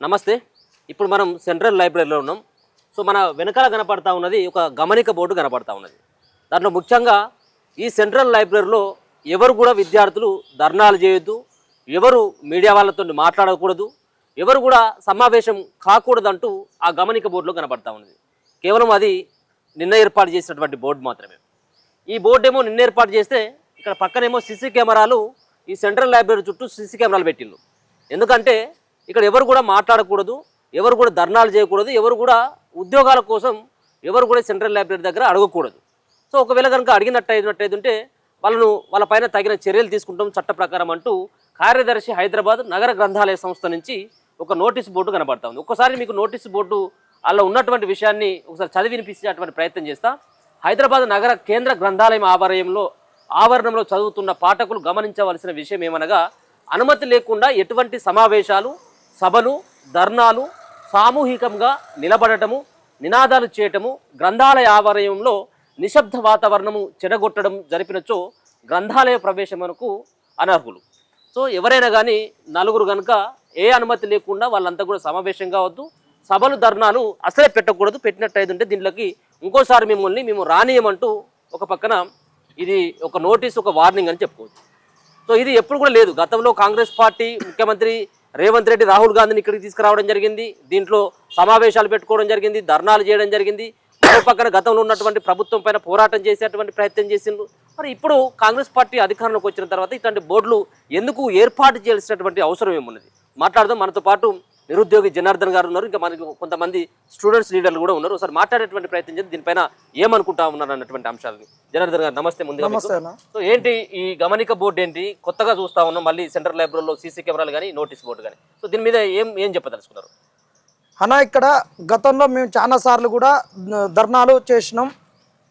నమస్తే. ఇప్పుడు మనం సెంట్రల్ లైబ్రరీలో ఉన్నాం. సో మన వెనకాల కనపడతా ఉన్నది ఒక గమనిక బోర్డు కనపడతా ఉన్నది. దాంట్లో ముఖ్యంగా ఈ సెంట్రల్ లైబ్రరీలో ఎవరు కూడా విద్యార్థులు ధర్నాలు చేయొద్దు, ఎవరు మీడియా వాళ్ళతో మాట్లాడకూడదు, ఎవరు కూడా సమావేశం కాకూడదంటూ ఆ గమనిక బోర్డులో కనపడతా ఉన్నది. కేవలం అది నిన్న ఏర్పాటు చేసినటువంటి బోర్డు మాత్రమే. ఈ బోర్డు ఏమో నిన్న ఏర్పాటు చేస్తే ఇక్కడ పక్కనేమో సీసీ కెమెరాలు, ఈ సెంట్రల్ లైబ్రరీ చుట్టూ సీసీ కెమెరాలు పెట్టిళ్ళు. ఎందుకంటే ఇక్కడ ఎవరు కూడా మాట్లాడకూడదు, ఎవరు కూడా ధర్నాలు చేయకూడదు, ఎవరు కూడా ఉద్యోగాల కోసం ఎవరు కూడా సెంట్రల్ లైబ్రరీ దగ్గర అడగకూడదు. సో ఒకవేళ కనుక అడిగినట్టయితే వాళ్ళ పైన తగిన చర్యలు తీసుకుంటాం చట్ట ప్రకారం అంటూ కార్యదర్శి హైదరాబాద్ నగర గ్రంథాలయ సంస్థ నుంచి ఒక నోటీస్ బోర్డు కనబడతా ఉంది. ఒక్కసారి మీకు నోటీస్ బోర్డు అలా ఉన్నటువంటి విషయాన్ని ఒకసారి చదివి వినిపించేటువంటి ప్రయత్నం చేస్తా. హైదరాబాద్ నగర కేంద్ర గ్రంథాలయం ఆవరణంలో చదువుతున్న పాఠకులు గమనించవలసిన విషయం ఏమనగా, అనుమతి లేకుండా ఎటువంటి సమావేశాలు, సభలు, ధర్నాలు, సామూహికంగా నిలబడటము, నినాదాలు చేయటము, గ్రంథాలయ ఆవరణంలో నిశ్శబ్ద వాతావరణము చెడగొట్టడం జరిపినచో గ్రంథాలయ ప్రవేశమునకు అనర్హులు. సో ఎవరైనా కానీ నలుగురు కనుక ఏ అనుమతి లేకుండా వాళ్ళంతా కూడా సమావేశం కావద్దు, సభలు, ధర్నాలు అసలే పెట్టకూడదు. పెట్టినట్టయితే దీంట్లోకి ఇంకోసారి మేము రానియమంటూ ఒక పక్కన ఇది ఒక నోటీస్, ఒక వార్నింగ్ అని చెప్పుకోవచ్చు. సో ఇది ఎప్పుడు కూడా లేదు. గతంలో కాంగ్రెస్ పార్టీ ముఖ్యమంత్రి రేవంత్ రెడ్డి రాహుల్ గాంధీని ఇక్కడికి తీసుకురావడం జరిగింది, దీంట్లో సమావేశాలు పెట్టుకోవడం జరిగింది, ధర్నాలు చేయడం జరిగింది. మరో పక్కన గతంలో ఉన్నటువంటి ప్రభుత్వం పైన పోరాటం చేసేటువంటి ప్రయత్నం చేసిండ్రు. మరి ఇప్పుడు కాంగ్రెస్ పార్టీ అధికారంలోకి వచ్చిన తర్వాత ఇట్లాంటి బోర్డులు ఎందుకు ఏర్పాటు చేయాల్సినటువంటి అవసరం ఏమున్నది మాట్లాడదాం. మనతో పాటు నిరుద్యోగి జనార్దన్ గారు ఉన్నారు, ఇంకా మనకి కొంతమంది స్టూడెంట్స్ లీడర్లు కూడా ఉన్నారు. ఒకసారి మాట్లాడేటువంటి ప్రయత్నం చేసి దీనిపైన ఏమనుకుంటా ఉన్నారు అన్నటువంటి అంశాలని. జనార్దన్ గారు నమస్తే. ముందుగా సో ఏంటి ఈ గమనిక బోర్డు ఏంటి, కొత్తగా చూస్తా ఉన్నాం, మళ్ళీ సెంట్రల్ లైబ్రరీలో సీసీ కెమెరాలు కానీ నోటీస్ బోర్డు కానీ, సో దీని మీద ఏం చెప్పదలుచుకున్నారు అన్న? ఇక్కడ గతంలో మేము చాలా సార్లు కూడా ధర్నాలు చేసినాం.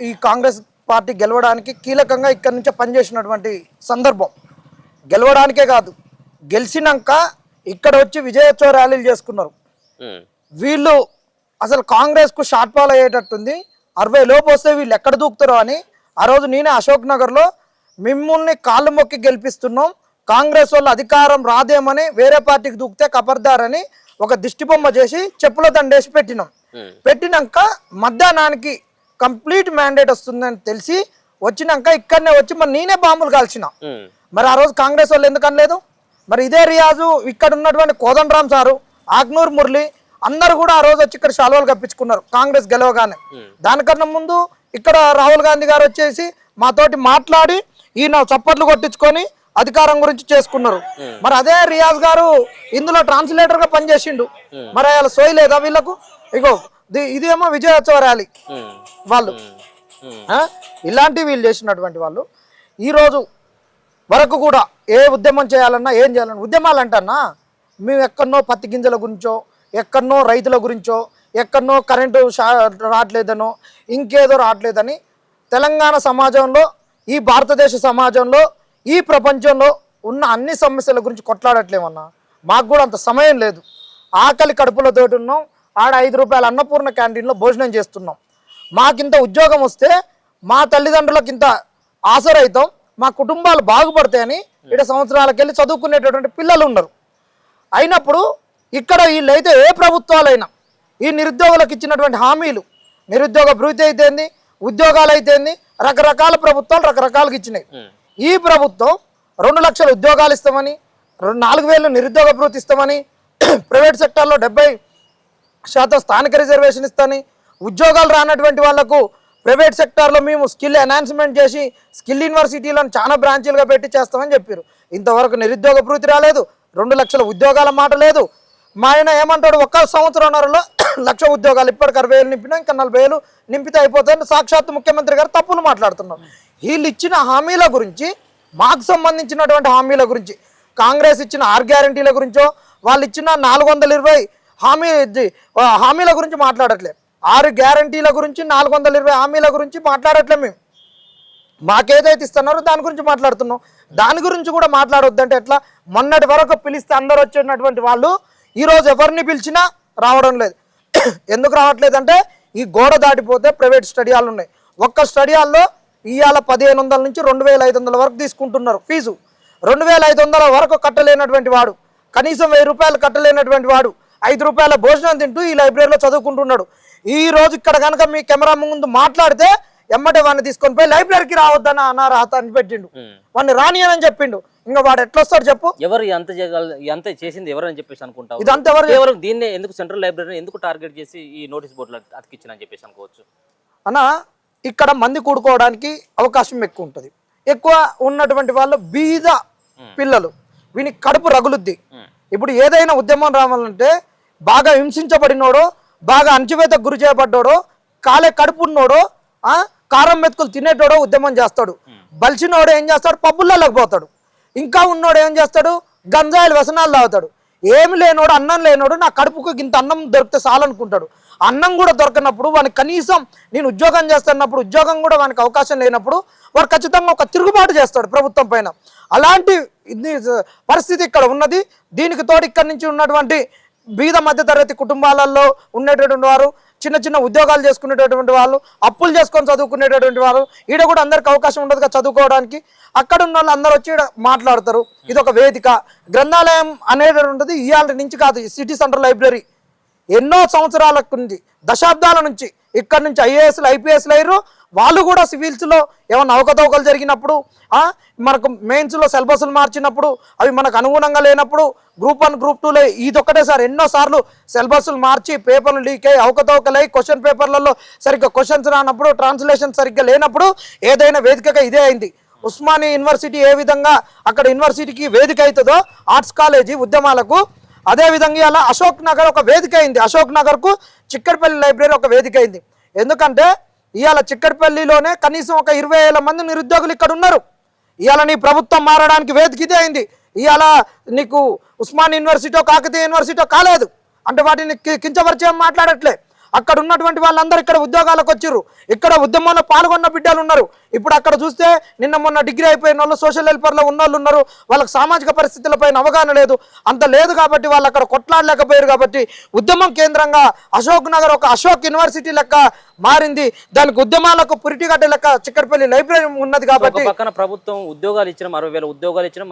ఈ కాంగ్రెస్ పార్టీ గెలవడానికి కీలకంగా ఇక్కడి నుంచే పనిచేసినటువంటి సందర్భం. గెలవడానికే కాదు, గెలిచినాక ఇక్కడ వచ్చి విజయోత్సవ ర్యాలీలు చేసుకున్నారు. వీళ్ళు అసలు కాంగ్రెస్కు షార్ట్ ఫాల్ అయ్యేటట్టుంది, 60 లోపు వస్తే వీళ్ళు ఎక్కడ దూకుతారో అని ఆ రోజు నేనే అశోక్ నగర్లో మిమ్మల్ని కాళ్ళు మొక్కి గెలిపిస్తున్నాం, కాంగ్రెస్ వాళ్ళు అధికారం రాదేమని వేరే పార్టీకి దూకితే కబర్దారని ఒక దిష్టిబొమ్మ చేసి చెప్పుల దండేసి పెట్టినాం. పెట్టినాక మధ్యాహ్నానికి కంప్లీట్ మ్యాండేట్ వస్తుందని తెలిసి వచ్చినాక ఇక్కడనే వచ్చి మరి నేనే బాంబులు కాల్చిన. మరి ఆ రోజు కాంగ్రెస్ వాళ్ళు ఎందుకు అనలేదు? మరి ఇదే రియాజు, ఇక్కడ ఉన్నటువంటి కోదండరామ్ సారు, ఆగ్నూర్ మురళి అందరు కూడా ఆ రోజు వచ్చి ఇక్కడ శాలువాలు కప్పించుకున్నారు కాంగ్రెస్ గెలవగానే. దానికన్నా ముందు ఇక్కడ రాహుల్ గాంధీ గారు వచ్చేసి మాతోటి మాట్లాడి ఈయన చప్పట్లు కొట్టించుకొని అధికారం గురించి చేసుకున్నారు. మరి అదే రియాజ్ గారు ఇందులో ట్రాన్స్లేటర్ గా పనిచేసిండు. మరి అలా సోయి లేదా వీళ్ళకు? ఇగో ఇదేమో విజయోత్సవ ర్యాలీ వాళ్ళు ఇలాంటివి వీళ్ళు చేసినటువంటి వాళ్ళు ఈ రోజు వరకు కూడా ఏ ఉద్యమం చేయాలన్నా ఏం చేయాలన్నా ఉద్యమాలు అంటన్నా మేము ఎక్కడనో పత్తి గింజల గురించో, ఎక్కడనో రైతుల గురించో, ఎక్కడనో కరెంటు రావట్లేదనో ఇంకేదో రావట్లేదని తెలంగాణ సమాజంలో, ఈ భారతదేశ సమాజంలో, ఈ ప్రపంచంలో ఉన్న అన్ని సమస్యల గురించి కొట్లాడట్లేమన్నా. మాకు కూడా అంత సమయం లేదు. ఆకలి కడుపులతోటి ఉన్నాం. ఆడ 5 రూపాయల అన్నపూర్ణ క్యాంటీన్లో భోజనం చేస్తున్నాం. మాకింత ఉద్యోగం వస్తే మా తల్లిదండ్రులకు ఇంత ఆసరైతాం, మా కుటుంబాలు బాగుపడతాయని 7 సంవత్సరాలకు వెళ్ళి చదువుకునేటటువంటి పిల్లలు ఉన్నారు. అయినప్పుడు ఇక్కడ వీళ్ళైతే ఏ ప్రభుత్వాలైనా ఈ నిరుద్యోగులకు ఇచ్చినటువంటి హామీలు, నిరుద్యోగ భృతి అయితేంది, ఉద్యోగాలు అయితేంది, రకరకాల ప్రభుత్వాలు రకరకాలుగా ఇచ్చినాయి. ఈ ప్రభుత్వం 2 లక్షల ఉద్యోగాలు ఇస్తామని, 4,000 నిరుద్యోగ భృతి ఇస్తామని, ప్రైవేట్ సెక్టార్లో 70% స్థానిక రిజర్వేషన్ ఇస్తామని, ఉద్యోగాలు రానటువంటి వాళ్లకు ప్రైవేట్ సెక్టార్లో మేము స్కిల్ ఎన్హాన్స్మెంట్ చేసి స్కిల్ యూనివర్సిటీలను చాలా బ్రాంచీలుగా పెట్టి చేస్తామని చెప్పారు. ఇంతవరకు నిరుద్యోగ భృతి రాలేదు, 2 లక్షల ఉద్యోగాల మాట లేదు. మా ఆయన ఏమంటాడు, 1 సంవత్సరంన్నరలో 1,00,000 ఉద్యోగాలు, ఇప్పటికి 60,000 నింపినా ఇంకా 40,000 నింపితే అయిపోతాయని సాక్షాత్ ముఖ్యమంత్రి గారు తప్పులు మాట్లాడుతున్నారు. వీళ్ళు ఇచ్చిన హామీల గురించి, మాకు సంబంధించినటువంటి హామీల గురించి, కాంగ్రెస్ ఇచ్చిన 6 గ్యారంటీల గురించో, వాళ్ళు ఇచ్చిన 420 హామీల గురించి మాట్లాడట్లేదు. 6 గ్యారంటీల గురించి, 420 హామీల గురించి మాట్లాడట్లేదు. మేము మాకేదైతే ఇస్తున్నారో దాని గురించి మాట్లాడుతున్నాం. దాని గురించి కూడా మాట్లాడొద్దంటే ఎట్లా? మొన్నటి వరకు పిలిస్తే అందరు వచ్చినటువంటి వాళ్ళు ఈరోజు ఎవరిని పిలిచినా రావడం లేదు. ఎందుకు రావట్లేదంటే ఈ గోడ దాటిపోతే ప్రైవేట్ స్టడీ హాల్ ఉన్నాయి. ఒక్క స్టడీ హాల్లో ఇవాళ 1,500 నుంచి 2,500 వరకు తీసుకుంటున్నారు ఫీజు. 2,500 వరకు కట్టలేనటువంటి వాడు, కనీసం 1,000 రూపాయలు కట్టలేనటువంటి వాడు రూపాయల భోజనం తింటూ ఈ లైబ్రరీలో చదువుకుంటున్నాడు. ఈ రోజు ఇక్కడ కనుక మీ కెమెరా ముందు మాట్లాడితే ఎమ్మటే వాడిని తీసుకొని పోయి లైబ్రరీకి రావద్దని అనార్హత అని పెట్టిండు, వాడిని రానియనని చెప్పిండు. ఇంకా వాడు ఎట్లా వస్తాడు చెప్పు? ఎవరు ఎంత చేసింది ఎవరని చెప్పేసి అనుకుంటావు? ఇదంతా ఎవరు? కేవలం దీన్నే ఎందుకు సెంట్రల్ లైబ్రరీని ఎందుకు టార్గెట్ చేసి ఈ నోటీస్ బోర్డులో అతికిచ్చిన చెప్పేసి అనుకోవచ్చు అన్న. ఇక్కడ మంది కూడుకోవడానికి అవకాశం ఎక్కువ ఉంటుంది. ఎక్కువ ఉన్నటువంటి వాళ్ళు బీద పిల్లలు, వీనికి కడుపు రగులుద్ది. ఇప్పుడు ఏదైనా ఉద్యమం రావాలంటే బాగా హింసించబడినోడో, బాగా అణచివేతకు గురి చేయబడ్డాడో, కాలే కడుపు ఉన్నోడో, కారం మెతుకులు తినేటోడో ఉద్యమం చేస్తాడు. బలిసినోడు ఏం చేస్తాడు? పబ్బుల్లోకి పోతాడు. ఇంకా ఉన్నోడు ఏం చేస్తాడు? గంజాయిలు వ్యసనాలు తాగుతాడు. ఏమి లేనోడు, అన్నం లేనోడు నా కడుపుకు ఇంత అన్నం దొరికితే చాలనుకుంటాడు. అన్నం కూడా దొరకనప్పుడు వానికి కనీసం నేను ఉద్యోగం చేస్తున్నప్పుడు ఉద్యోగం కూడా వానికి అవకాశం లేనప్పుడు వాడు ఖచ్చితంగా ఒక తిరుగుబాటు చేస్తాడు ప్రభుత్వం పైన. అలాంటి పరిస్థితి ఇక్కడ ఉన్నది. దీనికి తోడు ఇక్కడి నుంచి ఉన్నటువంటి బీద మధ్యతరగతి కుటుంబాలలో ఉండేటటువంటి వారు, చిన్న చిన్న ఉద్యోగాలు చేసుకునేటటువంటి వాళ్ళు, అప్పులు చేసుకొని చదువుకునేటటువంటి వారు, ఈడ కూడా అందరికి అవకాశం ఉండదుగా చదువుకోవడానికి. అక్కడ ఉన్న వాళ్ళు అందరూ వచ్చి మాట్లాడతారు. ఇది ఒక వేదిక. గ్రంథాలయం అనేటటువంటిది ఇవాళ నుంచి కాదు, సిటీ సెంట్రల్ లైబ్రరీ ఎన్నో సంవత్సరాల నుంచి, దశాబ్దాల నుంచి ఇక్కడ నుంచి ఐఏఎస్లు ఐపీఎస్లు అయ్యారు. వాళ్ళు కూడా సివిల్స్లో ఏమన్నా అవకతవకలు జరిగినప్పుడు, మనకు మెయిన్స్లో సిలబస్లు మార్చినప్పుడు, అవి మనకు అనుగుణంగా లేనప్పుడు గ్రూప్ 1 గ్రూప్ 2లో ఇదొక్కటే సార్ ఎన్నోసార్లు సిలబస్లు మార్చి పేపర్లు లీక్ అయ్యి అవకతవకలై క్వశ్చన్ పేపర్లలో సరిగ్గా క్వశ్చన్స్ రానప్పుడు, ట్రాన్స్లేషన్ సరిగ్గా లేనప్పుడు ఏదైనా వేదికగా ఇదే అయింది. ఉస్మానియా యూనివర్సిటీ ఏ విధంగా అక్కడ యూనివర్సిటీకి వేదిక అవుతుందో ఆర్ట్స్ కాలేజీ ఉద్యమాలకు, అదేవిధంగా అలా అశోక్ నగర్ ఒక వేదిక అయింది. అశోక్ నగర్కు చిక్కడపల్లి లైబ్రరీ ఒక వేదిక అయింది. ఎందుకంటే ఇవాళ చిక్కడపల్లిలోనే కనీసం ఒక 20,000 మంది నిరుద్యోగులు ఇక్కడ ఉన్నారు. ఇవాళ నీ ప్రభుత్వం మారడానికి వేదిక ఇదే అయింది. ఇవాళ నీకు ఉస్మానియా యూనివర్సిటీ కాకతీయ యూనివర్సిటీ కాలేదు అంటే వాటిని కించపరిచయం మాట్లాడట్లే. అక్కడ ఉన్నటువంటి వాళ్ళందరూ ఇక్కడ ఉద్యోగాలకు వచ్చారు. ఇక్కడ ఉద్యమంలో పాల్గొన్న బిడ్డలు ఉన్నారు. ఇప్పుడు అక్కడ చూస్తే నిన్న మొన్న డిగ్రీ అయిపోయిన వాళ్ళు, సోషల్ హెల్పర్లో ఉన్న వాళ్ళు ఉన్నారు. వాళ్ళకి సామాజిక పరిస్థితులపైన అవగాహన లేదు, అంత లేదు కాబట్టి వాళ్ళు అక్కడ కొట్లాడలేకపోయారు. కాబట్టి ఉద్యమం కేంద్రంగా అశోక్ నగర్ ఒక అశోక్ యూనివర్సిటీ లెక్క మారింది. దానికి ఉద్యమాలకు పురిటిగడ్డ లెక్క చిక్కడపల్లి లైబ్రరీ ఉన్నది. కాబట్టి పక్కన ప్రభుత్వం ఉద్యోగాలు ఇచ్చిన 60,000 ఉద్యోగాలు ఇచ్చిన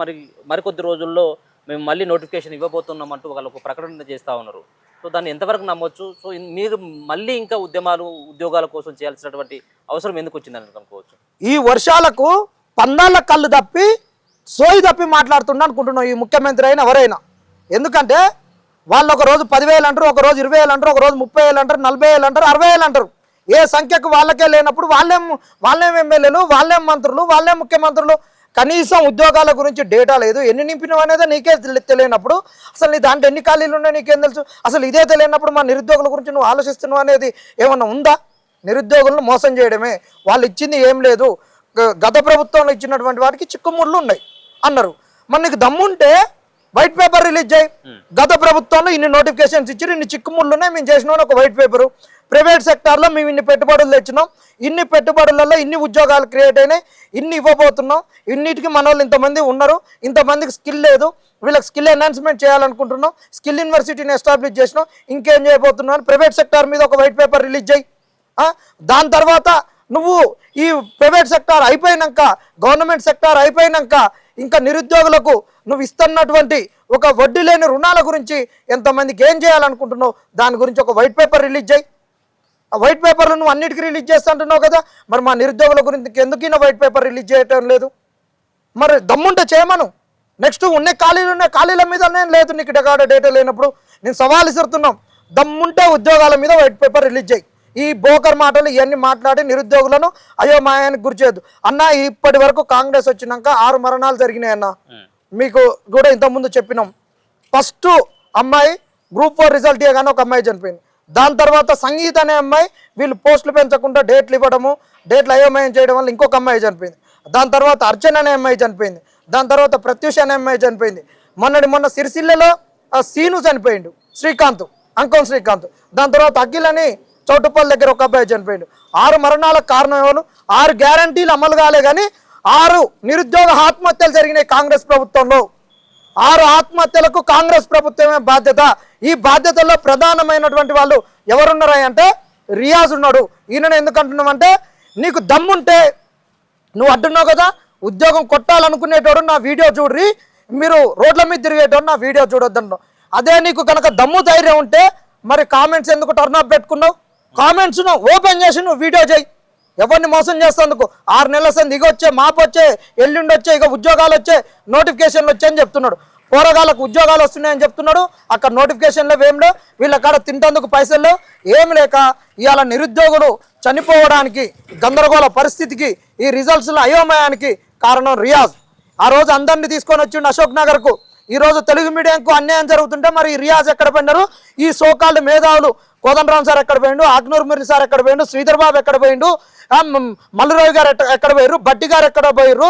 మరికొద్ది రోజుల్లో మేము మళ్ళీ నోటిఫికేషన్ ఇవ్వబోతున్నాం అంటూ వాళ్ళు ఒక ప్రకటన చేస్తూ ఉన్నారు. సో దాన్ని ఎంతవరకు నమ్మొచ్చు? సో మీరు మళ్ళీ ఇంకా ఉద్యోగాల కోసం చేయాల్సినటువంటి అవసరం ఎందుకు వచ్చిందని అనుకోవచ్చు? ఈ వర్షాలకు పందాల కళ్ళు తప్పి సోయి తప్పి మాట్లాడుతుండ అనుకుంటున్నాం ఈ ముఖ్యమంత్రి అయినా ఎవరైనా. ఎందుకంటే వాళ్ళు ఒక రోజు 10,000 అంటారు, ఒక రోజు 20,000 అంటారు, ఒక రోజు 30,000 అంటారు, 40,000 అంటారు, 60,000 అంటారు. ఏ సంఖ్యకు వాళ్ళకే లేనప్పుడు వాళ్ళేం ఎమ్మెల్యేలు, వాళ్ళేం మంత్రులు, వాళ్ళేం ముఖ్యమంత్రులు. కనీసం ఉద్యోగాల గురించి డేటా లేదు, ఎన్ని నింపినవి అనేది నీకే తెలియనప్పుడు అసలు నీ దాంట్లో ఎన్ని ఖాళీలు ఉన్నాయో నీకేం తెలుసు? అసలు ఇదే తెలియనప్పుడు మా నిరుద్యోగుల గురించి నువ్వు ఆలోచిస్తున్నావు అనేది ఏమన్నా ఉందా? నిరుద్యోగులను మోసం చేయడమే. వాళ్ళు ఇచ్చింది ఏం లేదు. గత ప్రభుత్వంలో ఇచ్చినటువంటి వాటికి చిక్కుముళ్ళు ఉన్నాయి అన్నారు. మరి నీకు దమ్ముంటే వైట్ పేపర్ రిలీజ్ చేయి. గత ప్రభుత్వంలో ఇన్ని నోటిఫికేషన్స్ ఇచ్చి ఇన్ని చిక్కుముళ్ళు ఉన్నాయి, మేము చేసిన ఒక వైట్ పేపరు. ప్రైవేట్ సెక్టార్లో మేము ఇన్ని పెట్టుబడులు తెచ్చినాం, ఇన్ని పెట్టుబడులలో ఇన్ని ఉద్యోగాలు క్రియేట్ అయినాయి, ఇన్ని ఇవ్వబోతున్నాం, ఇన్నిటికీ మన వాళ్ళు ఇంతమంది ఉన్నారు, ఇంతమందికి స్కిల్ లేదు, వీళ్ళకి స్కిల్ ఎన్హాన్స్మెంట్ చేయాలనుకుంటున్నాం, స్కిల్ యూనివర్సిటీని ఎస్టాబ్లిష్ చేసినాం, ఇంకేం చేయబోతున్నాం. ప్రైవేట్ సెక్టార్ మీద ఒక వైట్ పేపర్ రిలీజ్ చేయి. దాని తర్వాత నువ్వు ఈ ప్రైవేట్ సెక్టార్ అయిపోయినాక, గవర్నమెంట్ సెక్టార్ అయిపోయినాక ఇంకా నిరుద్యోగులకు నువ్వు ఇస్తున్నటువంటి ఒక వడ్డీ లేని రుణాల గురించి ఎంతమందికి ఏం చేయాలనుకుంటున్నావు దాని గురించి ఒక వైట్ పేపర్ రిలీజ్ చేయి. ఆ వైట్ పేపర్లు నువ్వు అన్నిటికీ రిలీజ్ చేస్తా అంటున్నావు కదా, మరి మా నిరుద్యోగుల గురించి ఎందుకు వైట్ పేపర్ రిలీజ్ చేయటం లేదు? మరి దమ్ముంటే చేయమను. నెక్స్ట్ ఉన్న ఖాళీల మీద నేను లేదు నీకు డేటా లేనప్పుడు నేను సవాల్ ఇస్తున్నాం. దమ్ముంటే ఉద్యోగాల మీద వైట్ పేపర్ రిలీజ్ చేయి. ఈ బోకర్ మాటలు ఇవన్నీ మాట్లాడి నిరుద్యోగులను అయోమయానికి గురి చేయొద్దు అన్న. ఇప్పటి వరకు కాంగ్రెస్ వచ్చినాక 6 మరణాలు జరిగినాయి అన్న. మీకు కూడా ఇంతకుముందు చెప్పినాం. ఫస్ట్ అమ్మాయి గ్రూప్ 4 రిజల్ట్ ఇవ్వగానే ఒక అమ్మాయి చనిపోయింది. దాని తర్వాత సంగీత అనే అమ్మాయి వీళ్ళు పోస్టులు పెంచకుండా డేట్లు ఇవ్వడము, డేట్లు అయోమయం చేయడం వల్ల ఇంకొక అమ్మాయి చనిపోయింది. దాని తర్వాత అర్చన అనే అమ్మాయి చనిపోయింది. దాని తర్వాత ప్రత్యూష అనే అమ్మాయి చనిపోయింది. మొన్న సిరిసిల్లలో సీను చనిపోయిండు, శ్రీకాంత్, అంకం శ్రీకాంత్. దాని తర్వాత అఖిల్ అని చౌటుపల్లి దగ్గర ఒక అబ్బాయి చనిపోయిండు. 6 మరణాలకు కారణం ఎవరు? 6 గ్యారంటీలు అమలు కాలే కానీ 6 నిరుద్యోగ ఆత్మహత్యలు జరిగినాయి కాంగ్రెస్ ప్రభుత్వంలో. 6 ఆత్మహత్యలకు కాంగ్రెస్ ప్రభుత్వమే బాధ్యత. ఈ బాధ్యతల్లో ప్రధానమైనటువంటి వాళ్ళు ఎవరున్నారా అంటే రియాజ్ ఉన్నాడు. ఈయన ఎందుకంటున్నామంటే నీకు దమ్ముంటే నువ్వు అడ్డున్నావు కదా, ఉద్యోగం కొట్టాలనుకునేటోడు నా వీడియో చూడ్రి, మీరు రోడ్ల మీద తిరిగేటోడు నా వీడియో చూడొద్దంటున్నావు. అదే నీకు కనుక దమ్ము ధైర్యం ఉంటే మరి కామెంట్స్ ఎందుకు టర్న్ ఆఫ్ పెట్టుకున్నావు? కామెంట్స్ ఓపెన్ చేసి నువ్వు వీడియో చేయి. ఎవరిని మోసం చేస్తేందుకు 6 నెలల సంది ఇక వచ్చే మాపు వచ్చే ఎల్లుండి వచ్చే ఇక ఉద్యోగాలు వచ్చే నోటిఫికేషన్లు వచ్చాయని చెప్తున్నాడు. పోరగాళ్ళకు ఉద్యోగాలు వస్తున్నాయని చెప్తున్నాడు. అక్కడ నోటిఫికేషన్లు ఏమిలో వీళ్ళ కాడ తింటందుకు పైసలు ఏమి లేక ఇవాళ నిరుద్యోగులు చనిపోవడానికి గందరగోళ పరిస్థితికి ఈ రిజల్ట్స్ల అయోమయానికి కారణం రియాజ్. ఆ రోజు అందరినీ తీసుకొని వచ్చిండు అశోక్ నగర్కు. ఈ రోజు తెలుగు మీడియంకు అన్యాయం జరుగుతుంటే మరి ఈ రియాజ్ ఎక్కడ పోయినారు? ఈ సోకాల్డ్ మేధావులు కోదండరామ్ సార్ ఎక్కడ పోయిండు, ఆగ్నూర్ మురళి సార్ ఎక్కడ పోయిండు, శ్రీధర్ బాబు ఎక్కడ పోయిండు, మల్లురావు గారు ఎక్కడ పోయారు, బట్టి గారు ఎక్కడ పోయారు?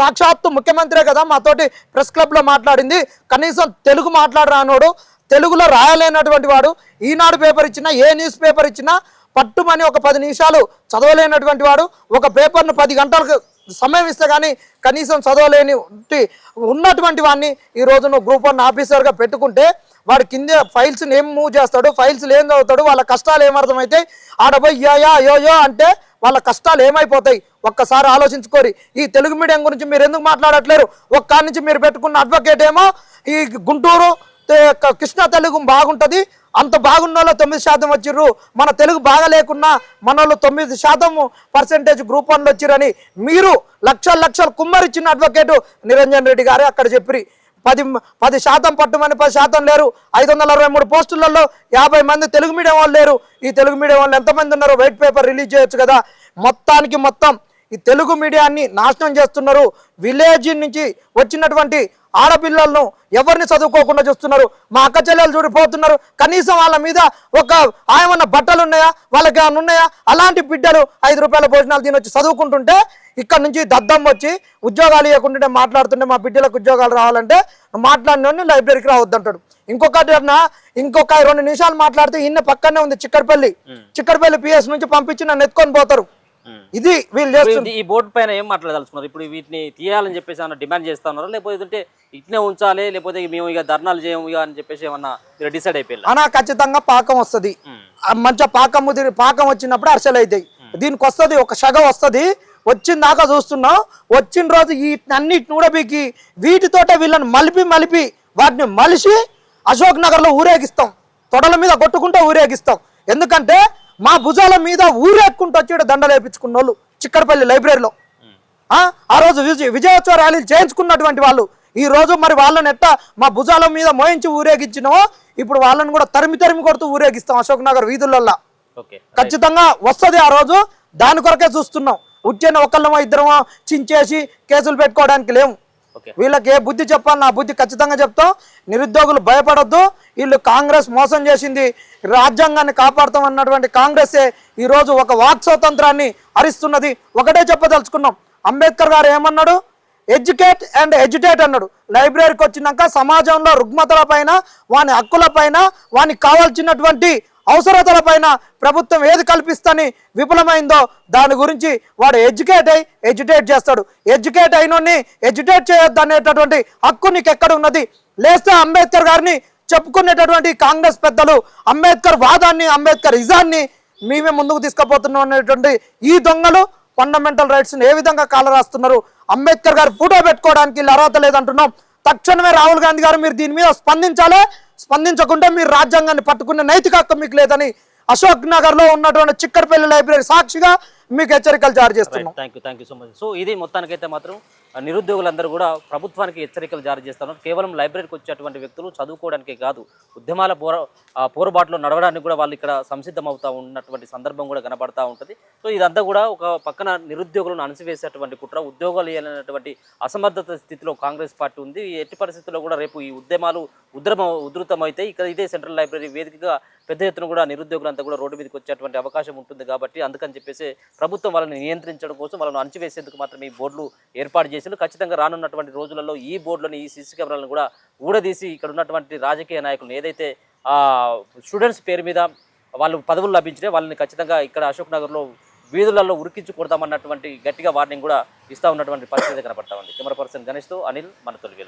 సాక్షాత్తు ముఖ్యమంత్రే కదా మాతోటి ప్రెస్ క్లబ్లో మాట్లాడింది. కనీసం తెలుగు మాట్లాడరానోడు, తెలుగులో రాయలేనటువంటి వాడు, ఈనాడు పేపర్ ఇచ్చినా ఏ న్యూస్ పేపర్ ఇచ్చినా పట్టుమని ఒక 10 నిమిషాలు చదవలేనటువంటి వాడు, ఒక పేపర్ను 10 గంటలకు సమయం ఇస్తే కానీ కనీసం చదవలేని ఉన్నటువంటి వాడిని ఈరోజు నువ్వు గ్రూప్ 1 ఆఫీసర్గా పెట్టుకుంటే వాడు కింద ఫైల్స్ని ఏం మూవ్ చేస్తాడు, ఫైల్స్లు ఏం చదువుతాడు, వాళ్ళ కష్టాలు ఏమర్థమవుతాయి? ఆడపోయి యో అంటే వాళ్ళ కష్టాలు ఏమైపోతాయి? ఒక్కసారి ఆలోచించుకోరి. ఈ తెలుగు మీడియం గురించి మీరు ఎందుకు మాట్లాడట్లేరు? ఒక్క నుంచి మీరు పెట్టుకున్న అడ్వకేట్ ఏమో ఈ గుంటూరు కృష్ణా తెలుగు బాగుంటుంది, అంత బాగున్న వాళ్ళు 9% వచ్చిర్రు, మన తెలుగు బాగా లేకున్నా మన వాళ్ళు 9% గ్రూప్ 1లో వచ్చిరని మీరు లక్షలు కుమ్మరిచ్చిన అడ్వకేటు నిరంజన్ రెడ్డి గారే అక్కడ చెప్పి 10% పట్టుమని 10% లేరు. 563 పోస్టులలో 50 మంది తెలుగు మీడియం వాళ్ళు లేరు. ఈ తెలుగు మీడియం వాళ్ళు ఎంతమంది ఉన్నారో వైట్ పేపర్ రిలీజ్ చేయొచ్చు కదా. మొత్తం ఈ తెలుగు మీడియాన్ని నాశనం చేస్తున్నారు. విలేజ్ నుంచి వచ్చినటువంటి ఆడపిల్లలను ఎవరిని చదువుకోకుండా చూస్తున్నారు. మా అక్క చెల్లెలు చూడిపోతున్నారు. కనీసం వాళ్ళ మీద ఒక ఆయమన్న బట్టలు ఉన్నాయా, వాళ్ళకి ఏమైనా ఉన్నాయా? అలాంటి బిడ్డలు 5 రూపాయల భోజనాలు తినొచ్చి చదువుకుంటుంటే ఇక్కడ నుంచి దద్దం వచ్చి ఉద్యోగాలు ఇవ్వకుంటుంటే మాట్లాడుతుంటే మా బిడ్డలకు ఉద్యోగాలు రావాలంటే మాట్లాడినోడిని లైబ్రరీకి రావద్దంటాడు. ఇంకొక 2 నిమిషాలు మాట్లాడితే ఇన్న పక్కనే ఉంది చిక్కడపల్లి పిఎస్ నుంచి పంపించి నన్ను ఎత్తుకొని పోతారు. ఇది వీళ్ళు చేస్తుంది. ఈ బోర్డు పైన ఏం మాట్లాడదలుచుకున్నారు? ఇప్పుడు వీటిని తీయాలని చెప్పేసి ఏమన్నా డిమాండ్ చేస్తా ఉన్నారా, లేకపోతే ఇట్నే ఉంచాలి, లేకపోతే మేము ఇక ధర్నాలు చేయము ఇక అని చెప్పేసి ఏమన్నా డిసైడ్ అయిపోయింది? అనా ఖచ్చితంగా పాకం వస్తుంది. మంచిగా పాకం వచ్చినప్పుడు అర్చలు అవుతాయి. దీనికి వస్తుంది ఒక షగ వస్తుంది. వచ్చిన దాకా చూస్తున్నాం. వచ్చిన రోజు ఈ అన్నిటిని ఊడబీకి వీటితోటే వీళ్ళని మలిపి వాటిని మలిసి అశోక్ నగర్లో ఊరేగిస్తాం. తొడల మీద కొట్టుకుంటూ ఊరేగిస్తాం. ఎందుకంటే మా భుజాల మీద ఊరేక్కుంటూ వచ్చి దండలు వేయించుకున్న వాళ్ళు చిక్కడపల్లి లైబ్రరీలో ఆ రోజు విజయోత్సవ ర్యాలీలు చేయించుకున్నటువంటి వాళ్ళు ఈ రోజు మరి వాళ్ళని ఎట్టా మా భుజాల మీద మోయించి ఊరేగించినో ఇప్పుడు వాళ్ళని కూడా తరిమి కొడుతూ ఊరేగిస్తాం అశోక్ నగర్ వీధులల్లో. ఖచ్చితంగా వస్తుంది ఆ రోజు. దాని కొరకే చూస్తున్నాం. ఉట్టిన ఒకళ్ళమో ఇద్దరమో చించేసి కేసులు పెట్టుకోవడానికి లేము. వీళ్ళకి ఏ బుద్ధి చెప్పాలి నా బుద్ధి ఖచ్చితంగా చెప్తాం. నిరుద్యోగులు భయపడొద్దు. వీళ్ళు కాంగ్రెస్ మోసం చేసింది, రాజ్యాంగాన్ని కాపాడుతాం అన్నటువంటి కాంగ్రెసే ఈరోజు ఒక వాక్ స్వాతంత్రాన్ని హరిస్తున్నది. ఒకటే చెప్పదలుచుకున్నాం. అంబేద్కర్ గారు ఏమన్నాడు? ఎడ్యుకేట్ అండ్ ఎడ్యుటేట్ అన్నాడు. లైబ్రరీకి వచ్చినాక సమాజంలో రుగ్మతల పైన, వాని హక్కుల పైన, వానికి కావాల్సినటువంటి అవసరతల పైన ప్రభుత్వం ఏది కల్పిస్తని విఫలమైందో దాని గురించి వాడు ఎడ్యుటేట్ చేస్తాడు. ఎడ్యుకేట్ అయినోని ఎడ్యుటేట్ చేయొద్దు అనేటటువంటి హక్కు నీకు ఎక్కడ ఉన్నది? లేస్తే అంబేద్కర్ గారిని చెప్పుకునేటటువంటి కాంగ్రెస్ పెద్దలు అంబేద్కర్ వాదాన్ని, అంబేద్కర్ ఇజాన్ని మేమే ముందుకు తీసుకుపోతున్నాం అనేటువంటి ఈ దొంగలు ఫండమెంటల్ రైట్స్ని ఏ విధంగా కాలరాస్తున్నారు? అంబేద్కర్ గారు ఫోటో పెట్టుకోవడానికి వీళ్ళు అర్హత లేదంటున్నాం. తక్షణమే రాహుల్ గాంధీ గారు మీరు దీని మీద స్పందించాలి. స్పందించకుండా మీరు రాజ్యాంగాన్ని పట్టుకునే నైతిక హక్కు మీకు లేదని అశోక్ నగర్ లో ఉన్నటువంటి చిక్కడపల్లి లైబ్రరీ సాక్షిగా మీకు హెచ్చరికలు జారీ చేస్తున్నాం. Thank you so much. So ఇది మొత్తానికైతే మాత్రం నిరుద్యోగులందరూ కూడా ప్రభుత్వానికి హెచ్చరికలు జారీ చేస్తున్నారు. కేవలం లైబ్రరీకి వచ్చేటువంటి వ్యక్తులు చదువుకోవడానికే కాదు, ఉద్యమాల పోరుబాటులో నడవడానికి కూడా వాళ్ళు ఇక్కడ సంసిద్ధం అవుతూ ఉన్నటువంటి సందర్భం కూడా కనబడతా ఉంటుంది. సో ఇదంతా కూడా ఒక పక్కన నిరుద్యోగులను అణచివేసేటువంటి కుట్ర, ఉద్యోగాలు ఇవ్వాలనేటువంటి అసమర్థత స్థితిలో కాంగ్రెస్ పార్టీ ఉంది. ఎట్టి పరిస్థితుల్లో కూడా రేపు ఈ ఉద్యమాలు ఉధృతమైతే ఇక్కడ ఇదే సెంట్రల్ లైబ్రరీ వేదికగా పెద్ద ఎత్తున కూడా నిరుద్యోగులంతా కూడా రోడ్డు మీదకి వచ్చేటువంటి అవకాశం ఉంటుంది. కాబట్టి అందుకని చెప్పేసి ప్రభుత్వం వాళ్ళని నియంత్రించడం కోసం, వాళ్ళని అణచివేసేందుకు మాత్రం ఈ బోర్డులు ఏర్పాటు చేసి ఖచ్చితంగా రానున్నటువంటి రోజులలో ఈ బోర్డులోని ఈ సీసీ కెమెరాలను కూడా ఊడదీసి ఇక్కడ ఉన్నటువంటి రాజకీయ నాయకులను ఏదైతే స్టూడెంట్స్ పేరు మీద వాళ్ళు పదవులు లభించినాయి వాళ్ళని ఖచ్చితంగా ఇక్కడ అశోక్ నగర్లో వీధులలో ఉరికించి కొడతామన్నటువంటి గట్టిగా వార్నింగ్ కూడా ఇస్తూ ఉన్నటువంటి పరిస్థితి కనపడతా ఉంది. కెమెరా పర్సన్ గణేష్తో అనిల్, మన తొలి వెలుగు.